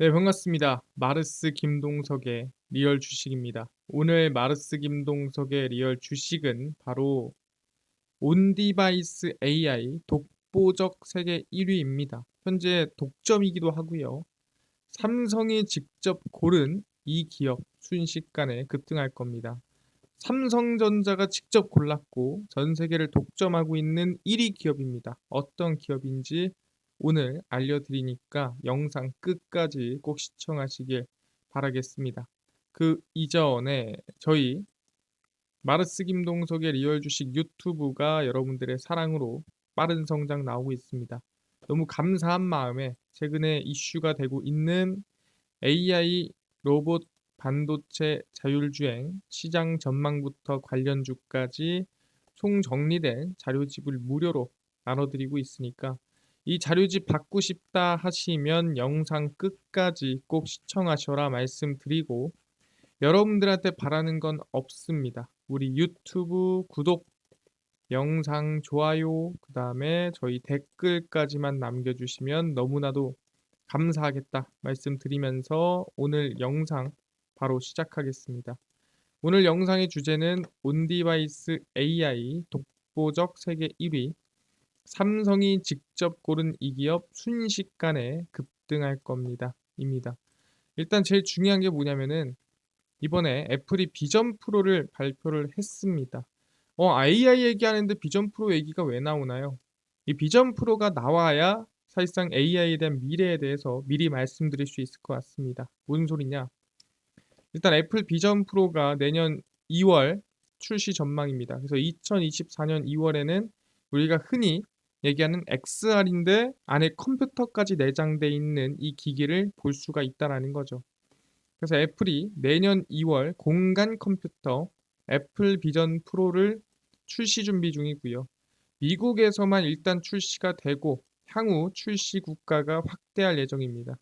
네, 반갑습니다. 마르스 김동석의 리얼 주식입니다. 오늘 마르스 김동석의 리얼 주식은 바로 온디바이스 AI 독보적 세계 1위입니다. 현재 독점이기도 하고요. 삼성이 직접 고른 이 기업 순식간에 급등할 겁니다. 삼성전자가 직접 골랐고 전 세계를 독점하고 있는 1위 기업입니다. 어떤 기업인지 오늘 알려드리니까 영상 끝까지 꼭 시청하시길 바라겠습니다. 그 이전에 저희 마르스 김동석의 리얼 주식 유튜브가 여러분들의 사랑으로 빠른 성장 나오고 있습니다. 너무 감사한 마음에 최근에 이슈가 되고 있는 AI, 로봇, 반도체, 자율주행, 시장 전망부터 관련주까지 총정리된 자료집을 무료로 나눠드리고 있으니까 이 자료집 받고 싶다 하시면 영상 끝까지 꼭 시청하셔라 말씀드리고 여러분들한테 바라는 건 없습니다. 우리 유튜브 구독, 영상 좋아요, 그 다음에 저희 댓글까지만 남겨주시면 너무나도 감사하겠다 말씀드리면서 오늘 영상 바로 시작하겠습니다. 오늘 영상의 주제는 온디바이스 AI 독보적 세계 1위 삼성이 직접 고른 이 기업 순식간에 급등할 겁니다. 입니다. 일단 제일 중요한 게 뭐냐면은 이번에 애플이 비전 프로를 발표를 했습니다. AI 얘기하는데 비전 프로 얘기가 왜 나오나요? 이 비전 프로가 나와야 사실상 AI에 대한 미래에 대해서 미리 말씀드릴 수 있을 것 같습니다. 무슨 소리냐? 일단 애플 비전 프로가 내년 2월 출시 전망입니다. 그래서 2024년 2월에는 우리가 흔히 얘기하는 XR인데 안에 컴퓨터까지 내장돼 있는 이 기기를 볼 수가 있다라는 거죠. 그래서 애플이 내년 2월 공간 컴퓨터 애플 비전 프로를 출시 준비 중이고요. 미국에서만 일단 출시가 되고 향후 출시 국가가 확대할 예정입니다.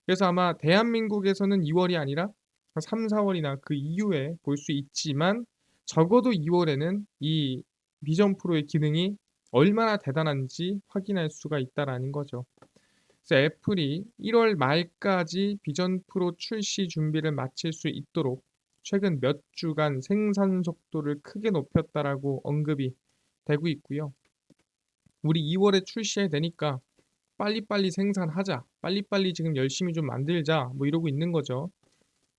그래서 아마 대한민국에서는 2월이 아니라 3, 4월이나 그 이후에 볼 수 있지만 적어도 2월에는 이 비전 프로의 기능이 얼마나 대단한지 확인할 수가 있다라는 거죠. 그래서 애플이 1월 말까지 비전 프로 출시 준비를 마칠 수 있도록 최근 몇 주간 생산 속도를 크게 높였다라고 언급이 되고 있고요. 우리 2월에 출시해야 되니까 빨리빨리 생산하자. 빨리빨리 지금 열심히 좀 만들자. 뭐 이러고 있는 거죠.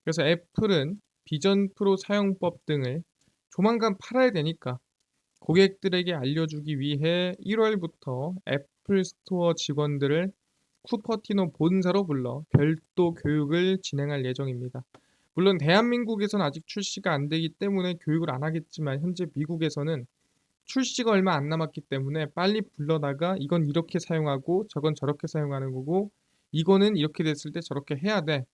그래서 애플은 비전 프로 사용법 등을 조만간 팔아야 되니까 고객들에게 알려주기 위해 1월부터 애플 스토어 직원들을 쿠퍼티노 본사로 불러 별도 교육을 진행할 예정입니다. 물론 대한민국에서는 아직 출시가 안 되기 때문에 교육을 안 하겠지만 현재 미국에서는 출시가 얼마 안 남았기 때문에 빨리 불러다가 이건 이렇게 사용하고 저건 저렇게 사용하는 거고 이거는 이렇게 됐을 때 저렇게 해야 돼.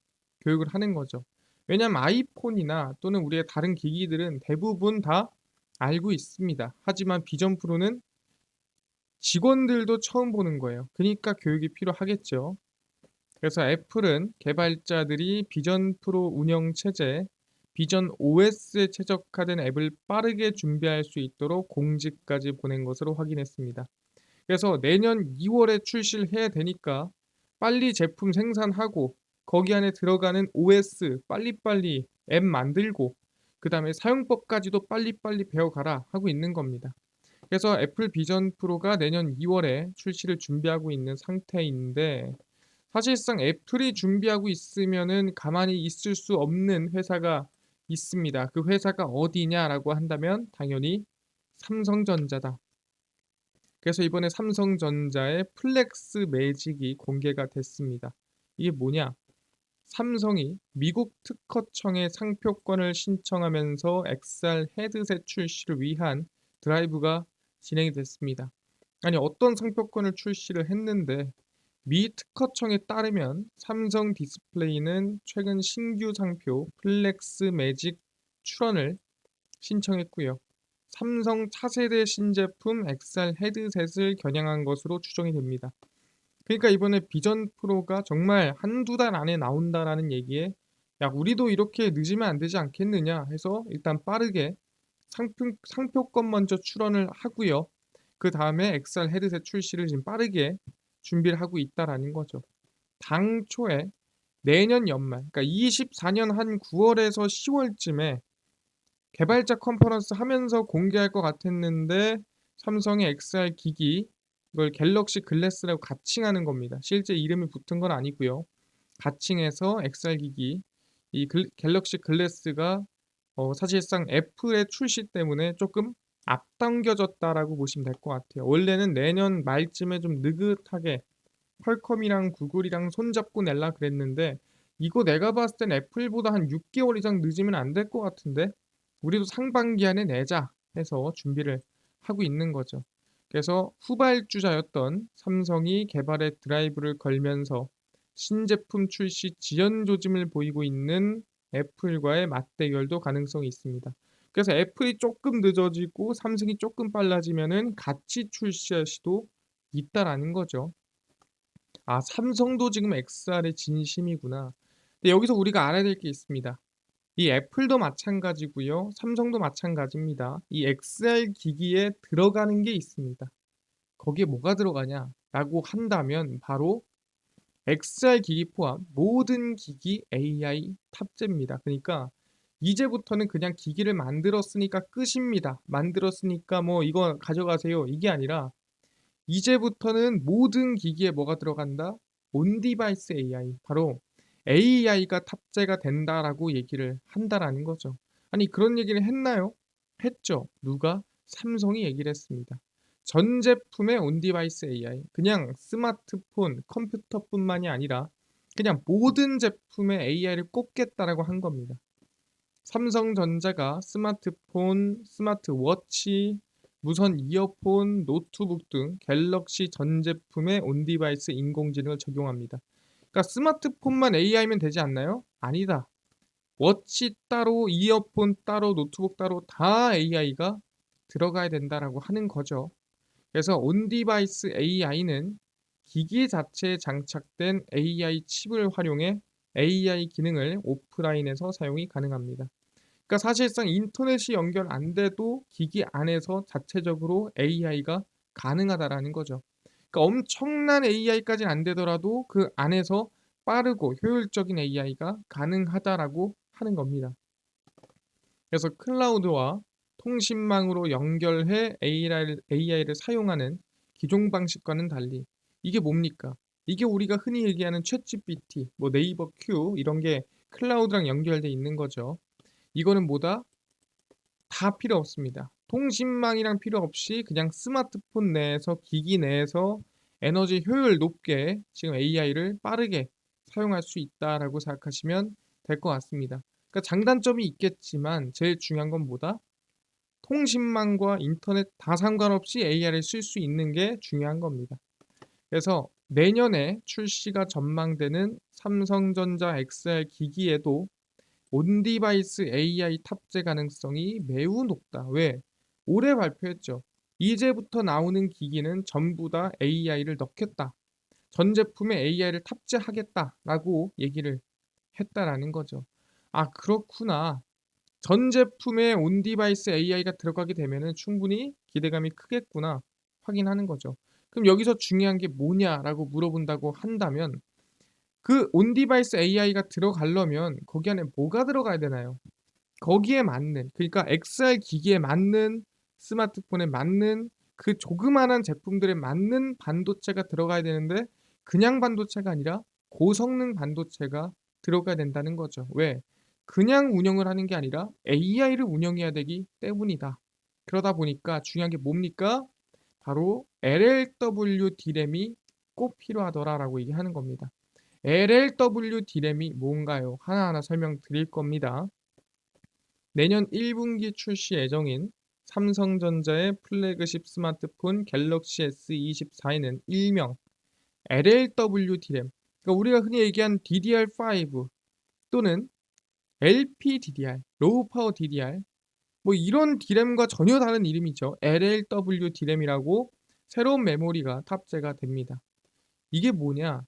교육을 하는 거죠. 왜냐하면 아이폰이나 또는 우리의 다른 기기들은 대부분 다 알고 있습니다. 하지만 비전 프로는 직원들도 처음 보는 거예요. 그러니까 교육이 필요하겠죠. 그래서 애플은 개발자들이 비전 프로 운영 체제, 비전 OS에 최적화된 앱을 빠르게 준비할 수 있도록 공지까지 보낸 것으로 확인했습니다. 그래서 내년 2월에 출시를 해야 되니까 빨리 제품 생산하고 거기 안에 들어가는 OS 빨리빨리 앱 만들고 그 다음에 사용법까지도 빨리빨리 배워가라 하고 있는 겁니다. 그래서 애플 비전 프로가 내년 2월에 출시를 준비하고 있는 상태인데 사실상 애플이 준비하고 있으면은 가만히 있을 수 없는 회사가 있습니다. 그 회사가 어디냐라고 한다면 당연히 삼성전자다. 그래서 이번에 삼성전자의 플렉스 매직이 공개가 됐습니다. 이게 뭐냐? 삼성이 미국 특허청에 상표권을 신청하면서 XR 헤드셋 출시를 위한 드라이브가 진행이 됐습니다. 아니 어떤 상표권을 출시를 했는데 미 특허청에 따르면 삼성 디스플레이는 최근 신규 상표 플렉스 매직 출원을 신청했고요. 삼성 차세대 신제품 XR 헤드셋을 겨냥한 것으로 추정이 됩니다. 그러니까 이번에 비전 프로가 정말 한두 달 안에 나온다라는 얘기에 야 우리도 이렇게 늦으면 안 되지 않겠느냐 해서 일단 빠르게 상표권 먼저 출원을 하고요. 그 다음에 XR 헤드셋 출시를 지금 빠르게 준비를 하고 있다라는 거죠. 당초에 내년 연말, 그러니까 24년 한 9월에서 10월쯤에 개발자 컨퍼런스 하면서 공개할 것 같았는데 삼성의 XR 기기, 이걸 갤럭시 글래스라고 가칭하는 겁니다. 실제 이름이 붙은 건 아니고요. 가칭해서 XR 기기, 이 갤럭시 글래스가 사실상 애플의 출시 때문에 조금 앞당겨졌다라고 보시면 될 것 같아요. 원래는 내년 말쯤에 좀 느긋하게 퀄컴이랑 구글이랑 손잡고 낼라 그랬는데 이거 내가 봤을 땐 애플보다 한 6개월 이상 늦으면 안 될 것 같은데 우리도 상반기 안에 내자 해서 준비를 하고 있는 거죠. 그래서 후발주자였던 삼성이 개발에 드라이브를 걸면서 신제품 출시 지연 조짐을 보이고 있는 애플과의 맞대결도 가능성이 있습니다. 그래서 애플이 조금 늦어지고 삼성이 조금 빨라지면은 같이 출시할 수도 있다라는 거죠. 아, 삼성도 지금 XR에 진심이구나. 근데 여기서 우리가 알아야 될 게 있습니다. 이 애플도 마찬가지고요. 삼성도 마찬가지입니다. 이 XR 기기에 들어가는 게 있습니다. 거기에 뭐가 들어가냐라고 한다면 바로 XR 기기 포함 모든 기기 AI 탑재입니다. 그러니까 이제부터는 그냥 기기를 만들었으니까 끝입니다. 만들었으니까 뭐 이거 가져가세요. 이게 아니라 이제부터는 모든 기기에 뭐가 들어간다? 온 디바이스 AI. 바로 AI가 탑재가 된다라고 얘기를 한다라는 거죠. 아니, 그런 얘기를 했나요? 했죠. 누가? 삼성이 얘기를 했습니다. 전 제품의 온 디바이스 AI. 그냥 스마트폰, 컴퓨터뿐만이 아니라 그냥 모든 제품에 AI를 꼽겠다라고 한 겁니다. 삼성전자가 스마트폰, 스마트워치, 무선 이어폰, 노트북 등 갤럭시 전 제품에 온디바이스 인공지능을 적용합니다. 그러니까 스마트폰만 AI면 되지 않나요? 아니다. 워치 따로, 이어폰 따로, 노트북 따로 다 AI가 들어가야 된다라고 하는 거죠. 그래서 온디바이스 AI는 기기 자체에 장착된 AI 칩을 활용해 AI 기능을 오프라인에서 사용이 가능합니다. 그러니까 사실상 인터넷이 연결 안 돼도 기기 안에서 자체적으로 AI가 가능하다라는 거죠. 그러니까 엄청난 AI까지는 안 되더라도 그 안에서 빠르고 효율적인 AI가 가능하다라고 하는 겁니다. 그래서 클라우드와 통신망으로 연결해 AI를 사용하는 기존 방식과는 달리 이게 뭡니까? 이게 우리가 흔히 얘기하는 챗GPT, 뭐 네이버 큐 이런 게 클라우드랑 연결돼 있는 거죠. 이거는 뭐다? 다 필요 없습니다. 통신망이랑 필요 없이 그냥 스마트폰 내에서 기기 내에서 에너지 효율 높게 지금 AI를 빠르게 사용할 수 있다라고 생각하시면 될 것 같습니다. 그러니까 장단점이 있겠지만 제일 중요한 건 뭐다? 통신망과 인터넷 다 상관없이 AI를 쓸 수 있는 게 중요한 겁니다. 그래서 내년에 출시가 전망되는 삼성전자 XR 기기에도 온디바이스 AI 탑재 가능성이 매우 높다. 왜? 올해 발표했죠. 이제부터 나오는 기기는 전부 다 AI를 넣겠다. 전 제품에 AI를 탑재하겠다라고 얘기를 했다라는 거죠. 아, 그렇구나. 전 제품에 온디바이스 AI가 들어가게 되면은 충분히 기대감이 크겠구나 확인하는 거죠. 그럼 여기서 중요한 게 뭐냐라고 물어본다고 한다면 그 온디바이스 AI가 들어가려면 거기 안에 뭐가 들어가야 되나요? 거기에 맞는, 그러니까 XR 기기에 맞는, 스마트폰에 맞는 그 조그마한 제품들에 맞는 반도체가 들어가야 되는데 그냥 반도체가 아니라 고성능 반도체가 들어가야 된다는 거죠. 왜? 그냥 운영을 하는 게 아니라 AI를 운영해야 되기 때문이다. 그러다 보니까 중요한 게 뭡니까? 바로 LLW D램이 꼭 필요하더라라고 얘기하는 겁니다. LLW D램이 뭔가요? 하나하나 설명드릴 겁니다. 내년 1분기 출시 예정인 삼성전자의 플래그십 스마트폰 갤럭시 S24에는 일명 LLW D램, 그러니까 우리가 흔히 얘기한 DDR5 또는 LPDDR, 로우 파워 DDR, 뭐 이런 D램과 전혀 다른 이름이죠. LLW D램이라고 새로운 메모리가 탑재가 됩니다. 이게 뭐냐?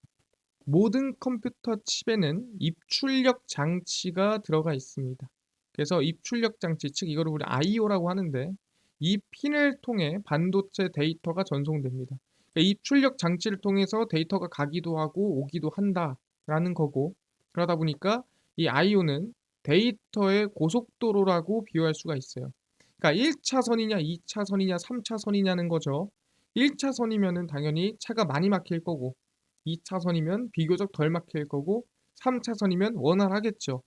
모든 컴퓨터 칩에는 입출력 장치가 들어가 있습니다. 그래서 입출력 장치, 즉 이거를 우리 IO라고 하는데 이 핀을 통해 반도체 데이터가 전송됩니다. 그러니까 입출력 장치를 통해서 데이터가 가기도 하고 오기도 한다라는 거고 그러다 보니까 이 IO는 데이터의 고속도로라고 비유할 수가 있어요. 그러니까 1차선이냐 2차선이냐 3차선이냐는 거죠. 1차선이면은 당연히 차가 많이 막힐 거고 2차선이면 비교적 덜 막힐 거고 3차선이면 원활하겠죠.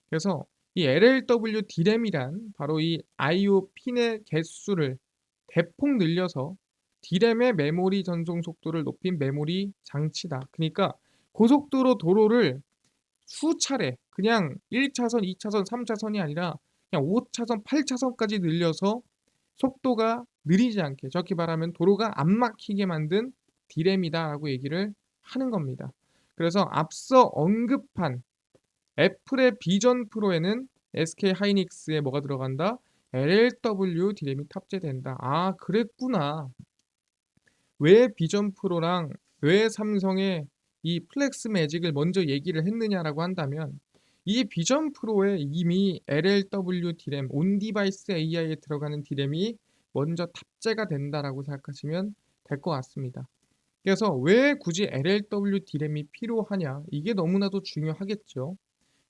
그래서 이 LLW D램이란 바로 이 IO 핀의 개수를 대폭 늘려서 D램의 메모리 전송 속도를 높인 메모리 장치다. 그러니까 고속도로 도로를 수차례 그냥 1차선, 2차선, 3차선이 아니라 그냥 5차선, 8차선까지 늘려서 속도가 느리지 않게 정확히 말하면 도로가 안 막히게 만든 D램이다라고 얘기를 하는 겁니다. 그래서 앞서 언급한 애플의 비전 프로에는 SK 하이닉스에 뭐가 들어간다? LLW D램이 탑재된다. 아, 그랬구나. 왜 비전 프로랑 왜 삼성의 이 플렉스 매직을 먼저 얘기를 했느냐라고 한다면 이 비전 프로에 이미 LLW D램, 온 디바이스 AI에 들어가는 D램이 먼저 탑재가 된다라고 생각하시면 될 것 같습니다. 그래서 왜 굳이 LLW D램이 필요하냐? 이게 너무나도 중요하겠죠.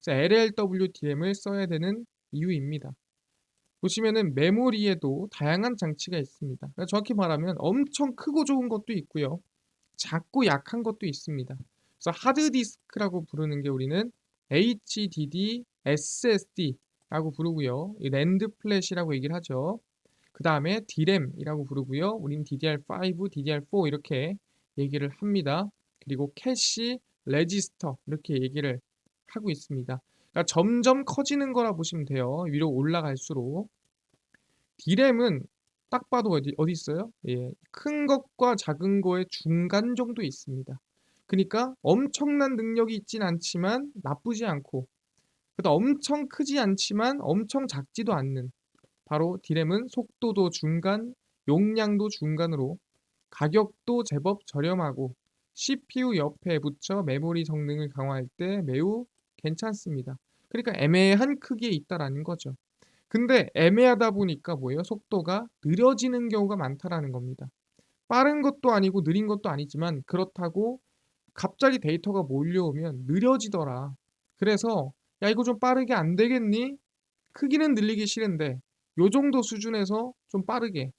그래서 LLW D램을 써야 되는 이유입니다. 보시면은 메모리에도 다양한 장치가 있습니다. 그러니까 정확히 말하면 엄청 크고 좋은 것도 있고요. 작고 약한 것도 있습니다. 그래서 하드디스크라고 부르는 게 우리는 HDD, SSD라고 부르고요. 이 랜드 플래시라고 얘기를 하죠. 그 다음에 D램이라고 부르고요. 우린 DDR5, DDR4 이렇게 얘기를 합니다. 그리고 캐시, 레지스터 이렇게 얘기를 하고 있습니다. 그러니까 점점 커지는 거라 보시면 돼요. 위로 올라갈수록. D램은 딱 봐도 어디 있어요? 예, 큰 것과 작은 거의 중간 정도 있습니다. 그러니까 엄청난 능력이 있진 않지만 나쁘지 않고, 그러다 엄청 크지 않지만 엄청 작지도 않는. 바로 D램은 속도도 중간, 용량도 중간으로 가격도 제법 저렴하고 CPU 옆에 붙여 메모리 성능을 강화할 때 매우 괜찮습니다. 그러니까 애매한 크기에 있다라는 거죠. 근데 애매하다 보니까 뭐예요? 속도가 느려지는 경우가 많다라는 겁니다. 빠른 것도 아니고 느린 것도 아니지만 그렇다고 갑자기 데이터가 몰려오면 느려지더라. 그래서 야 이거 좀 빠르게 안 되겠니? 크기는 늘리기 싫은데 요 정도 수준에서 좀 빠르게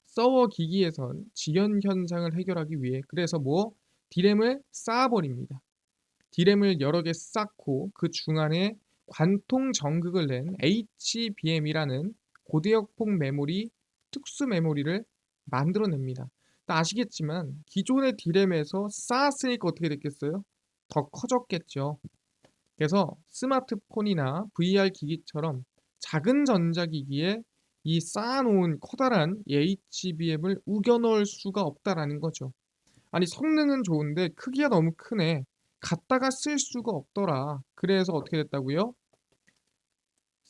서버 기기에선 지연 현상을 해결하기 위해 그래서 뭐 D램을 쌓아버립니다. D램을 여러 개 쌓고 그 중간에 관통 전극을 낸 HBM이라는 고대역폭 메모리 특수 메모리를 만들어냅니다. 아시겠지만 기존의 D램에서 쌓았으니까 어떻게 됐겠어요? 더 커졌겠죠. 그래서 스마트폰이나 VR 기기처럼 작은 전자기기에 이 쌓아놓은 커다란 HBM을 우겨 넣을 수가 없다라는 거죠. 아니 성능은 좋은데 크기가 너무 크네. 갖다가 쓸 수가 없더라. 그래서 어떻게 됐다고요?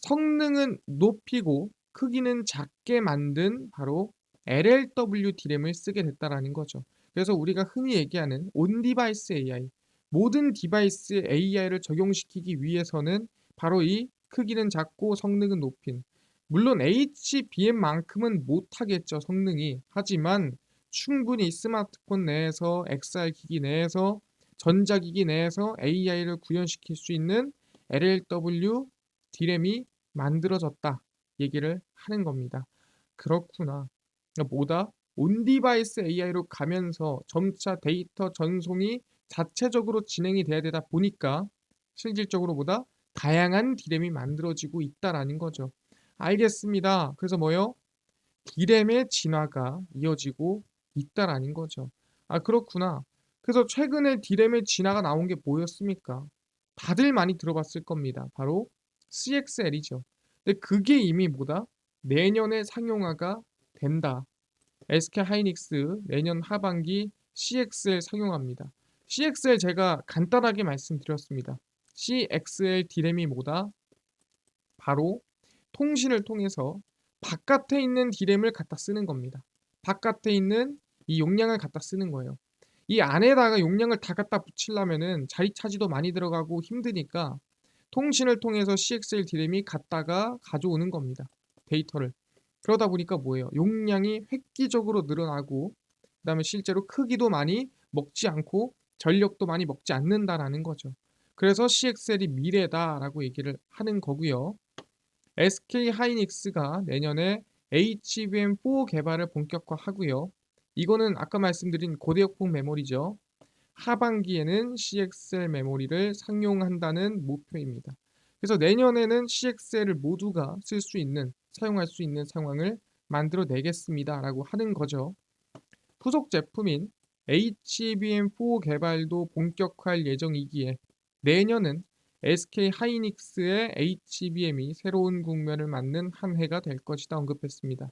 성능은 높이고 크기는 작게 만든 바로 LLW D램을 쓰게 됐다라는 거죠. 그래서 우리가 흔히 얘기하는 온 디바이스 AI, 모든 디바이스에 AI를 적용시키기 위해서는 바로 이 크기는 작고 성능은 높인, 물론 HBM만큼은 못하겠죠 성능이. 하지만 충분히 스마트폰 내에서 XR 기기 내에서 전자기기 내에서 AI를 구현시킬 수 있는 LLW D램이 만들어졌다 얘기를 하는 겁니다. 그렇구나. 그러니까 뭐다? 온디바이스 AI로 가면서 점차 데이터 전송이 자체적으로 진행이 돼야 되다 보니까 실질적으로 보다 다양한 D램이 만들어지고 있다라는 거죠. 알겠습니다. 그래서 뭐요? D램의 진화가 이어지고 있다라는 거죠. 아, 그렇구나. 그래서 최근에 D램의 진화가 나온 게 뭐였습니까? 다들 많이 들어봤을 겁니다. 바로 CXL이죠. 근데 그게 이미 뭐다? 내년에 상용화가 된다. SK 하이닉스 내년 하반기 CXL 상용합니다. CXL 제가 간단하게 말씀드렸습니다. CXL D램이 뭐다? 바로 통신을 통해서 바깥에 있는 D램을 갖다 쓰는 겁니다. 바깥에 있는 이 용량을 갖다 쓰는 거예요. 이 안에다가 용량을 다 갖다 붙이려면은 자리 차지도 많이 들어가고 힘드니까 통신을 통해서 CXL D램이 갖다가 가져오는 겁니다. 데이터를. 그러다 보니까 뭐예요? 용량이 획기적으로 늘어나고 그다음에 실제로 크기도 많이 먹지 않고 전력도 많이 먹지 않는다라는 거죠. 그래서 CXL이 미래다라고 얘기를 하는 거고요. SK 하이닉스가 내년에 HBM4 개발을 본격화하고요. 이거는 아까 말씀드린 고대역폭 메모리죠. 하반기에는 CXL 메모리를 상용한다는 목표입니다. 그래서 내년에는 CXL을 모두가 쓸 수 있는, 사용할 수 있는 상황을 만들어 내겠습니다라고 하는 거죠. 후속 제품인 HBM4 개발도 본격화할 예정이기에 내년은 SK 하이닉스의 HBM이 새로운 국면을 맞는 한 해가 될 것이다 언급했습니다.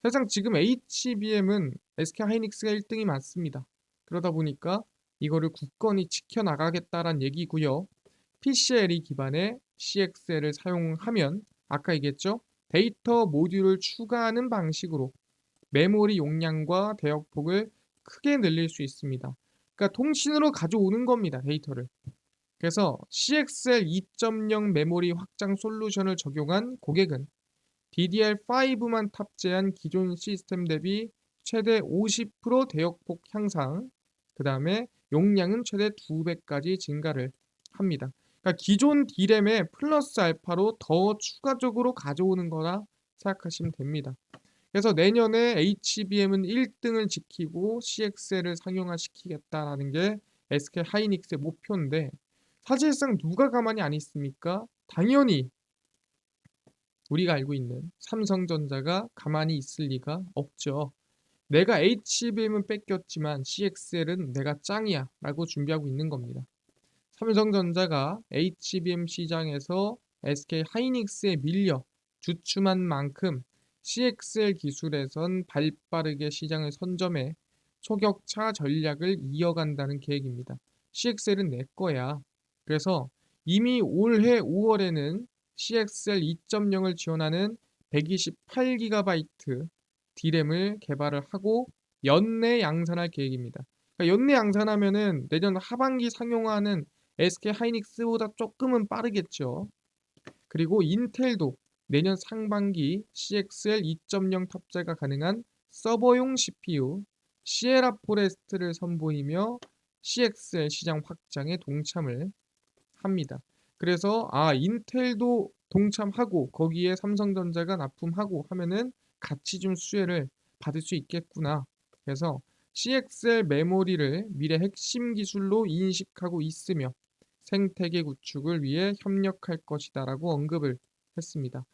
사실상 지금 HBM은 SK 하이닉스가 1등이 맞습니다. 그러다 보니까 이거를 굳건히 지켜나가겠다란 얘기고요. PCLE 기반의 CXL을 사용하면 아까 얘기했죠? 데이터 모듈을 추가하는 방식으로 메모리 용량과 대역폭을 크게 늘릴 수 있습니다. 그러니까 통신으로 가져오는 겁니다, 데이터를. 그래서 CXL 2.0 메모리 확장 솔루션을 적용한 고객은 DDR5만 탑재한 기존 시스템 대비 최대 50% 대역폭 향상, 그 다음에 용량은 최대 2배까지 증가를 합니다. 그러니까 기존 D램에 플러스 알파로 더 추가적으로 가져오는 거라 생각하시면 됩니다. 그래서 내년에 HBM은 1등을 지키고 CXL을 상용화시키겠다라는 게 SK 하이닉스의 목표인데 사실상 누가 가만히 안 있습니까? 당연히 우리가 알고 있는 삼성전자가 가만히 있을 리가 없죠. 내가 HBM은 뺏겼지만 CXL은 내가 짱이야 라고 준비하고 있는 겁니다. 삼성전자가 HBM 시장에서 SK 하이닉스에 밀려 주춤한 만큼 CXL 기술에선 발빠르게 시장을 선점해 초격차 전략을 이어간다는 계획입니다. CXL은 내 거야. 그래서 이미 올해 5월에는 CXL 2.0을 지원하는 128GB D램을 개발을 하고 연내 양산할 계획입니다. 그러니까 연내 양산하면은 내년 하반기 상용화는 SK 하이닉스보다 조금은 빠르겠죠. 그리고 인텔도 내년 상반기 CXL 2.0 탑재가 가능한 서버용 CPU 시에라 포레스트를 선보이며 CXL 시장 확장에 동참을 합니다. 그래서 인텔도 동참하고 거기에 삼성전자가 납품하고 하면은 같이 좀 수혜를 받을 수 있겠구나. 그래서 CXL 메모리를 미래 핵심 기술로 인식하고 있으며 생태계 구축을 위해 협력할 것이다라고 언급을 했습니다.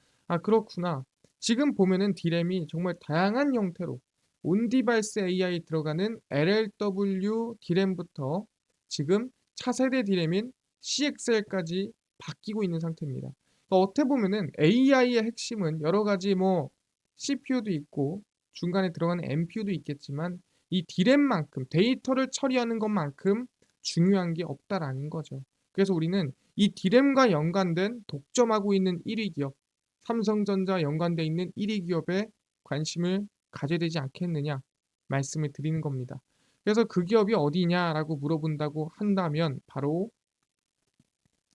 그렇구나. 지금 보면은 D램이 정말 다양한 형태로 온디바이스 AI 들어가는 LLW D램부터 지금 차세대 D램인 CXL까지 바뀌고 있는 상태입니다. 그러니까 어떻게 보면은 AI의 핵심은 여러 가지 뭐 CPU도 있고 중간에 들어가는 NPU도 있겠지만 이 D램만큼 데이터를 처리하는 것만큼 중요한 게 없다라는 거죠. 그래서 우리는 이 D램과 연관된 독점하고 있는 1위 기업, 삼성전자 연관돼 있는 1위 기업에 관심을 가져야 되지 않겠느냐 말씀을 드리는 겁니다. 그래서 그 기업이 어디냐라고 물어본다고 한다면 바로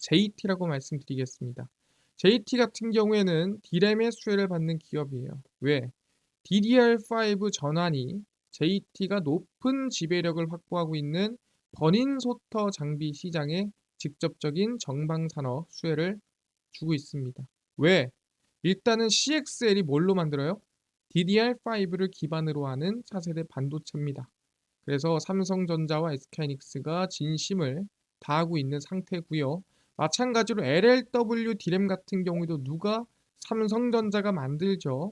JT라고 말씀드리겠습니다. JT 같은 경우에는 D램의 수혜를 받는 기업이에요. 왜? DDR5 전환이 JT가 높은 지배력을 확보하고 있는 버닝소터 장비 시장에 직접적인 정방산업 수혜를 주고 있습니다. 왜? 일단은 CXL이 뭘로 만들어요? DDR5를 기반으로 하는 차세대 반도체입니다. 그래서 삼성전자와 SK하이닉스가 진심을 다하고 있는 상태고요. 마찬가지로 LLW D램 같은 경우에도 누가 삼성전자가 만들죠.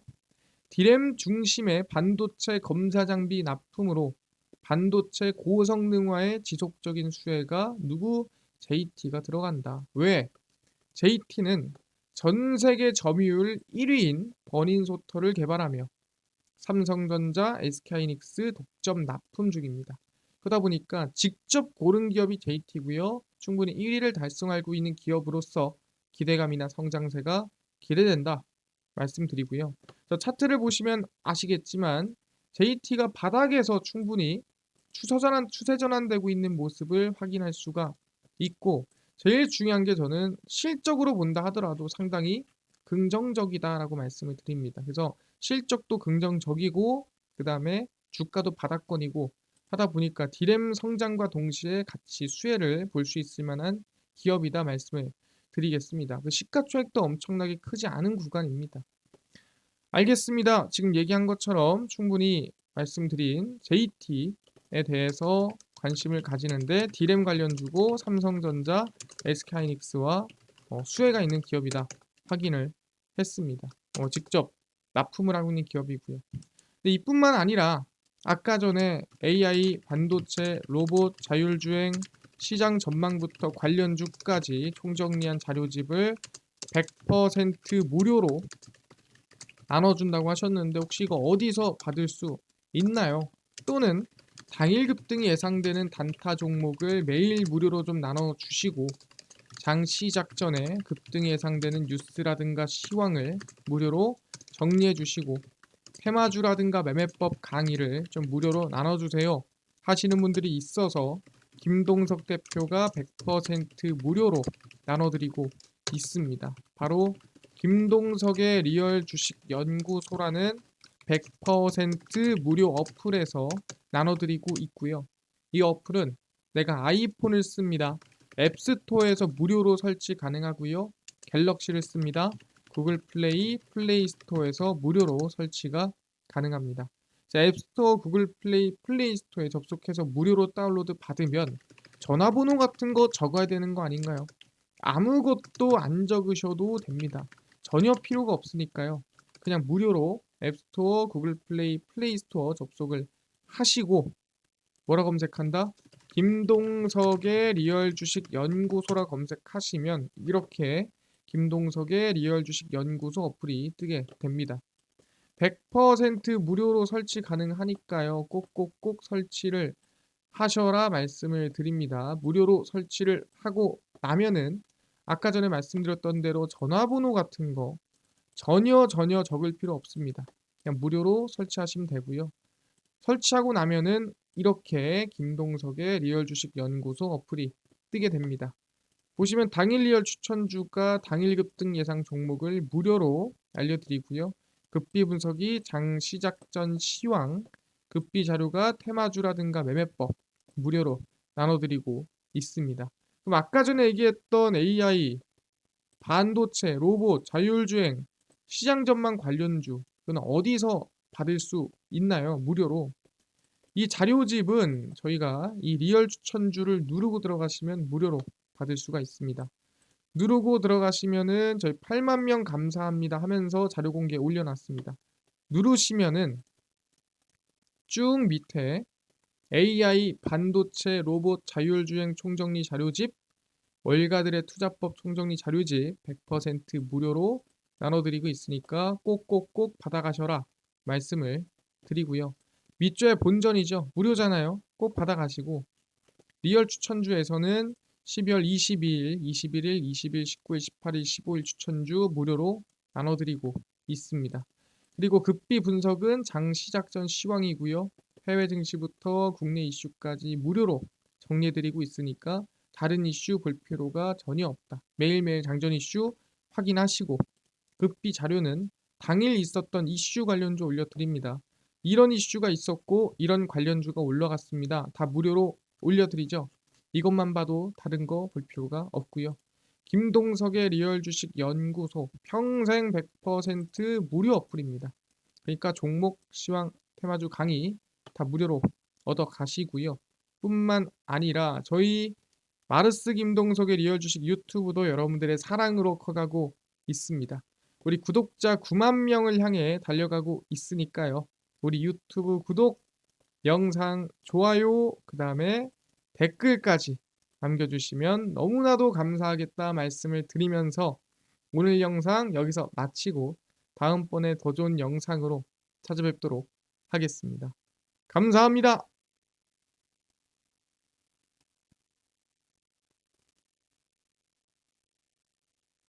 D램 중심의 반도체 검사 장비 납품으로 반도체 고성능화의 지속적인 수혜가 누구? JT가 들어간다. 왜? JT는 전 세계 점유율 1위인 버닝소터를 개발하며 삼성전자, SK하이닉스 독점 납품 중입니다. 그러다 보니까 직접 고른 기업이 JT고요. 충분히 1위를 달성하고 있는 기업으로서 기대감이나 성장세가 기대된다 말씀드리고요. 차트를 보시면 아시겠지만 JT가 바닥에서 충분히 추세 전환되고 있는 모습을 확인할 수가 있고 제일 중요한 게 저는 실적으로 본다 하더라도 상당히 긍정적이다라고 말씀을 드립니다. 그래서 실적도 긍정적이고 그다음에 주가도 바닥권이고 하다 보니까 D램 성장과 동시에 같이 수혜를 볼 수 있을 만한 기업이다 말씀을 드리겠습니다. 그 시가총액도 엄청나게 크지 않은 구간입니다. 알겠습니다. 지금 얘기한 것처럼 충분히 말씀드린 JT에 대해서 관심을 가지는데 D램 관련주고 삼성전자, SK하이닉스와 수혜가 있는 기업이다 확인을 했습니다. 직접 납품을 하고 있는 기업이고요. 근데 이뿐만 아니라 아까 전에 AI, 반도체, 로봇, 자율주행, 시장 전망부터 관련주까지 총정리한 자료집을 100% 무료로 나눠준다고 하셨는데 혹시 이거 어디서 받을 수 있나요? 또는 당일 급등이 예상되는 단타 종목을 매일 무료로 좀 나눠주시고 장 시작 전에 급등이 예상되는 뉴스라든가 시황을 무료로 정리해 주시고 테마주라든가 매매법 강의를 좀 무료로 나눠주세요 하시는 분들이 있어서 김동석 대표가 100% 무료로 나눠드리고 있습니다. 바로 김동석의 리얼 주식 연구소라는 100% 무료 어플에서 나눠드리고 있고요. 이 어플은 내가 아이폰을 씁니다. 앱스토어에서 무료로 설치 가능하고요. 갤럭시를 씁니다. 구글 플레이, 플레이 스토어에서 무료로 설치가 가능합니다. 자, 앱스토어, 구글 플레이, 플레이 스토어에 접속해서 무료로 다운로드 받으면 전화번호 같은 거 적어야 되는 거 아닌가요? 아무것도 안 적으셔도 됩니다. 전혀 필요가 없으니까요. 그냥 무료로 앱스토어, 구글 플레이, 플레이 스토어 접속을 하시고 뭐라 검색한다? 김동석의 리얼 주식 연구소라 검색하시면 이렇게 김동석의 리얼 주식 연구소 어플이 뜨게 됩니다. 100% 무료로 설치 가능하니까요. 꼭꼭꼭 설치를 하셔라 말씀을 드립니다. 무료로 설치를 하고 나면은 아까 전에 말씀드렸던 대로 전화번호 같은 거 전혀 적을 필요 없습니다. 그냥 무료로 설치하시면 되고요. 설치하고 나면은 이렇게 김동석의 리얼 주식 연구소 어플이 뜨게 됩니다. 보시면 당일 리얼 추천주가 당일 급등 예상 종목을 무료로 알려드리고요. 급비 분석이 장 시작 전 시황, 급비 자료가 테마주라든가 매매법 무료로 나눠드리고 있습니다. 그럼 아까 전에 얘기했던 AI, 반도체, 로봇, 자율주행, 시장 전망 관련주 그건 어디서 받을 수 있나요? 무료로. 이 자료집은 저희가 이 리얼 추천주를 누르고 들어가시면 무료로 받을 수가 있습니다. 누르고 들어가시면은 저희 8만 명 감사합니다 하면서 자료 공개 올려놨습니다. 누르시면은 쭉 밑에 AI, 반도체, 로봇, 자율주행 총정리 자료집, 월가들의 투자법 총정리 자료집 100% 무료로 나눠드리고 있으니까 꼭꼭꼭 받아가셔라 말씀을 드리고요. 밑줄의 본전이죠. 무료잖아요. 꼭 받아가시고 리얼 추천주에서는 12월 22일, 21일, 20일, 19일, 18일, 15일 추천주 무료로 나눠드리고 있습니다. 그리고 급비 분석은 장 시작 전 시황이고요. 해외 증시부터 국내 이슈까지 무료로 정리해드리고 있으니까 다른 이슈 볼 필요가 전혀 없다. 매일매일 장전 이슈 확인하시고 급비 자료는 당일 있었던 이슈 관련주 올려드립니다. 이런 이슈가 있었고 이런 관련주가 올라갔습니다. 다 무료로 올려드리죠. 이것만 봐도 다른 거 볼 필요가 없고요. 김동석의 리얼 주식 연구소 평생 100% 무료 어플입니다. 그러니까 종목, 시황, 테마주 강의 다 무료로 얻어 가시고요. 뿐만 아니라 저희 마르스 김동석의 리얼 주식 유튜브도 여러분들의 사랑으로 커가고 있습니다. 우리 구독자 9만 명을 향해 달려가고 있으니까요. 우리 유튜브 구독, 영상 좋아요, 그 다음에 댓글까지 남겨주시면 너무나도 감사하겠다 말씀을 드리면서 오늘 영상 여기서 마치고 다음번에 더 좋은 영상으로 찾아뵙도록 하겠습니다. 감사합니다.